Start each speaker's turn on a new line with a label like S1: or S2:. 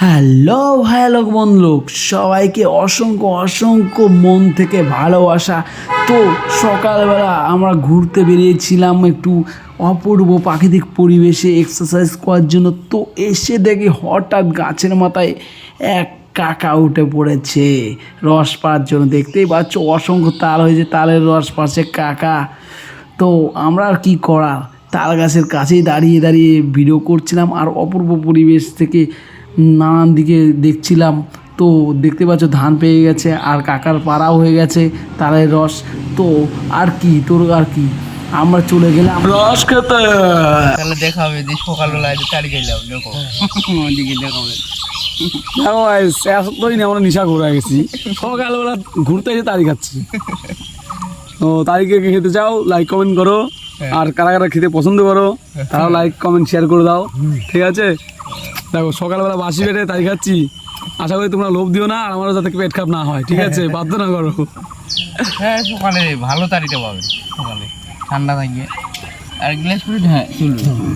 S1: Hello hello বন্ধু, সবাইকে অসংখ্য অসংখ্য মন থেকে ভালোবাসা। তো সকালবেলা আমরা ঘুরতে বেরিয়েছিলাম একটু অপূর্ব প্রাকৃতিক পরিবেশে এক্সারসাইজ করার জন্য। তো এসে দেখি হঠাৎ গাছের মাথায় এক কাকা উঠে পড়েছে রস পাওয়ার জন্য। দেখতেই পাচ্ছ অসংখ্য তাল হয়েছে, তালের রস পাচ্ছে কাকা। তো আমরা আর কি করা, তাল গাছের কাছেই দাঁড়িয়ে দাঁড়িয়ে ভিডিও করছিলাম আর অপূর্ব পরিবেশ থেকে নানান দিকে দেখছিলাম। তো দেখতে পাচ্ছ ধান পেয়ে গেছে আর কাকার পাড়াও হয়ে গেছে তালের রস। তো আর কি আর কি, আমরা চলে গেলাম রস খেতে।
S2: তাহলে দেখা হবে যে সকালবেলা তাড়ি গেলাম দেখো ওদিকে দেখা হবে।
S1: আমরা নেশা করে গেছি, সকালবেলা ঘুরতে এসে তারি খাচ্ছি। তো তারিখে খেতে চাও লাইক কমেন্ট করো, আর কারা কারা খেতে পছন্দ করো তারাও লাইক কমেন্ট শেয়ার করে দাও, ঠিক আছে? দেখো সকালবেলা বাসি পেটে তারি খাচ্ছি, আশা করি তোমরা লোভ দিও না আর আমারও যাতে পেট খারাপ না হয়, ঠিক আছে? বাধ্য না করো।
S2: হ্যাঁ সকালে ভালো তারিটা পাবে, সকালে ঠান্ডা থাকবে আর গ্লাস করে। হ্যাঁ চলবে।